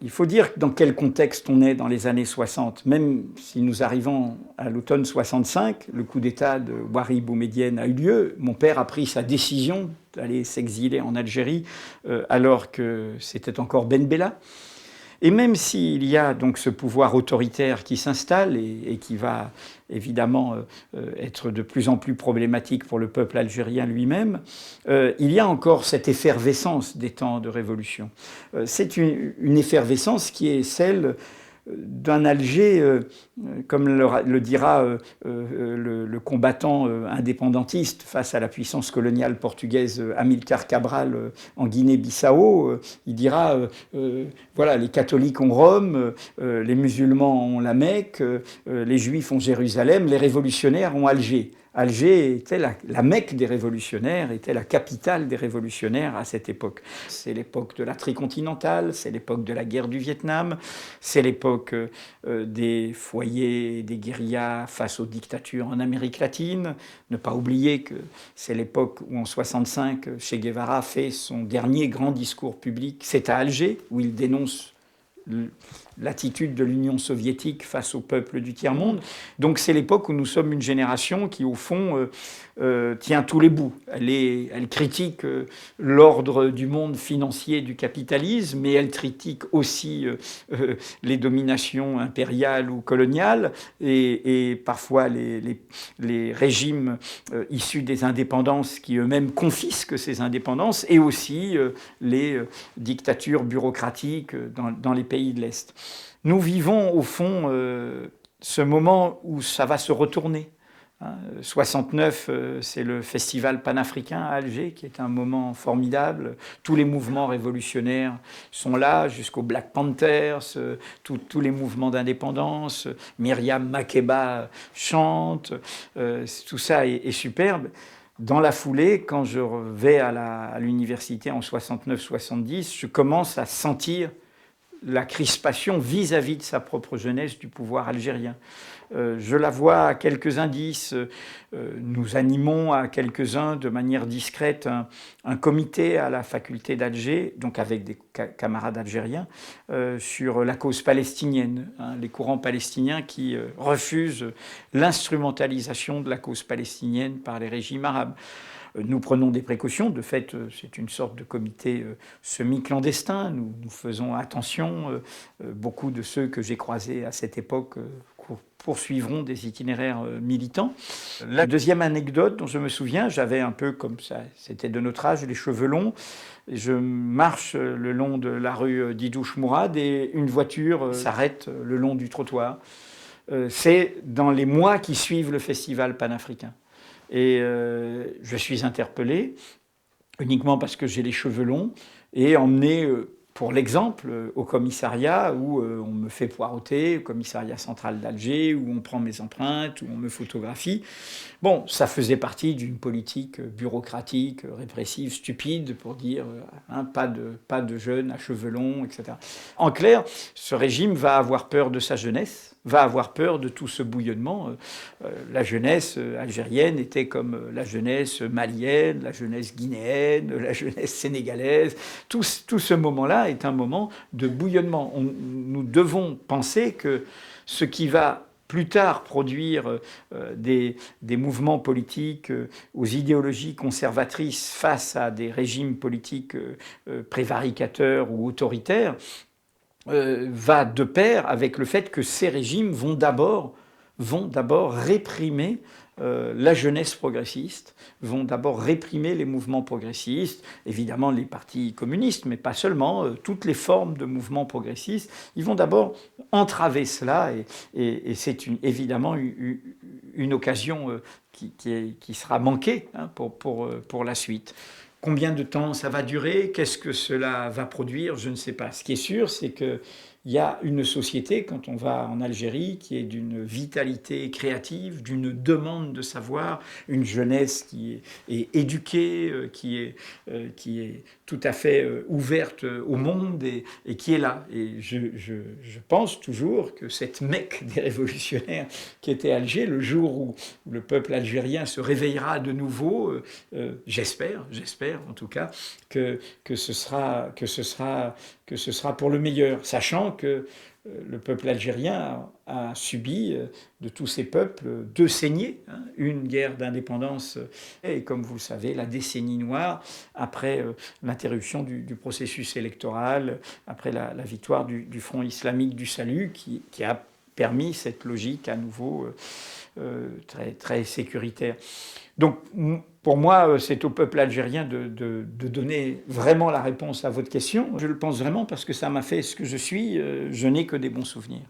Il faut dire dans quel contexte on est dans les années 60. Même si nous arrivons à l'automne 65, le coup d'État de Ouari Boumedienne a eu lieu. Mon père a pris sa décision d'aller s'exiler en Algérie alors que c'était encore Ben Bella. Et même s'il y a donc ce pouvoir autoritaire qui s'installe et qui va évidemment être de plus en plus problématique pour le peuple algérien lui-même, il y a encore cette effervescence des temps de révolution. C'est une effervescence qui est celle d'un Alger, comme le dira le combattant indépendantiste face à la puissance coloniale portugaise Amilcar Cabral en Guinée-Bissau, il dira voilà, les catholiques ont Rome, les musulmans ont la Mecque, les juifs ont Jérusalem, les révolutionnaires ont Alger. Alger était la Mecque des révolutionnaires, était la capitale des révolutionnaires à cette époque. C'est l'époque de la tricontinentale, c'est l'époque de la guerre du Vietnam, c'est l'époque des foyers, des guérillas face aux dictatures en Amérique latine. Ne pas oublier que c'est l'époque où en 65, Che Guevara fait son dernier grand discours public. C'est à Alger où il dénonce l'attitude de l'Union soviétique face au peuple du tiers-monde. Donc c'est l'époque où nous sommes une génération qui, au fond, tient tous les bouts. Elle critique l'ordre du monde financier du capitalisme, mais elle critique aussi les dominations impériales ou coloniales et parfois les régimes issus des indépendances qui eux-mêmes confisquent ces indépendances et aussi les dictatures bureaucratiques dans les pays de l'Est. Nous vivons au fond ce moment où ça va se retourner. 69, c'est le festival panafricain à Alger, qui est un moment formidable. Tous les mouvements révolutionnaires sont là, jusqu'aux Black Panthers, tous les mouvements d'indépendance. Myriam Makeba chante, tout ça est superbe. Dans la foulée, quand je vais à l'université en 69-70, je commence à sentir la crispation vis-à-vis de sa propre jeunesse du pouvoir algérien. Je la vois à quelques indices. Nous animons à quelques-uns de manière discrète un comité à la faculté d'Alger, donc avec des camarades algériens, sur la cause palestinienne, les courants palestiniens qui refusent l'instrumentalisation de la cause palestinienne par les régimes arabes. Nous prenons des précautions. De fait, c'est une sorte de comité semi-clandestin. Nous faisons attention. Beaucoup de ceux que j'ai croisés à cette époque poursuivront des itinéraires militants. La deuxième anecdote dont je me souviens, j'avais un peu comme ça, c'était de notre âge, les cheveux longs. Je marche le long de la rue Didouche Mourad et une voiture s'arrête le long du trottoir. C'est dans les mois qui suivent le festival panafricain. Et je suis interpellé uniquement parce que j'ai les cheveux longs et emmené, pour l'exemple, au commissariat où on me fait poireauter, au commissariat central d'Alger, où on prend mes empreintes, où on me photographie. Bon, ça faisait partie d'une politique bureaucratique, répressive, stupide, pour dire pas de jeunes à cheveux longs, etc. En clair, ce régime va avoir peur de sa jeunesse, va avoir peur de tout ce bouillonnement. La jeunesse algérienne était comme la jeunesse malienne, la jeunesse guinéenne, la jeunesse sénégalaise. Tout ce moment-là est un moment de bouillonnement. Nous devons penser que ce qui va plus tard produire des mouvements politiques aux idéologies conservatrices face à des régimes politiques prévaricateurs ou autoritaires, va de pair avec le fait que ces régimes vont d'abord réprimer la jeunesse progressiste, vont d'abord réprimer les mouvements progressistes, évidemment les partis communistes, mais pas seulement, toutes les formes de mouvements progressistes. Ils vont d'abord entraver cela et c'est évidemment une occasion qui sera manquée pour la suite. Combien de temps ça va durer? Qu'est-ce que cela va produire? Je ne sais pas. Ce qui est sûr, c'est qu'il il y a une société, quand on va en Algérie, qui est d'une vitalité créative, d'une demande de savoir, une jeunesse qui est éduquée, qui est tout à fait ouverte au monde et qui est là. Et je pense toujours que cette Mecque des révolutionnaires qui était Alger, le jour où le peuple algérien se réveillera de nouveau, j'espère en tout cas, que ce sera pour le meilleur, sachant que le peuple algérien a subi de tous ces peuples deux saignées, hein, une guerre d'indépendance et, comme vous le savez, la décennie noire après l'interruption du processus électoral, après la victoire du Front islamique du salut qui a permis cette logique à nouveau très, très sécuritaire. Donc, pour moi, c'est au peuple algérien de donner vraiment la réponse à votre question. Je le pense vraiment parce que ça m'a fait ce que je suis. Je n'ai que des bons souvenirs.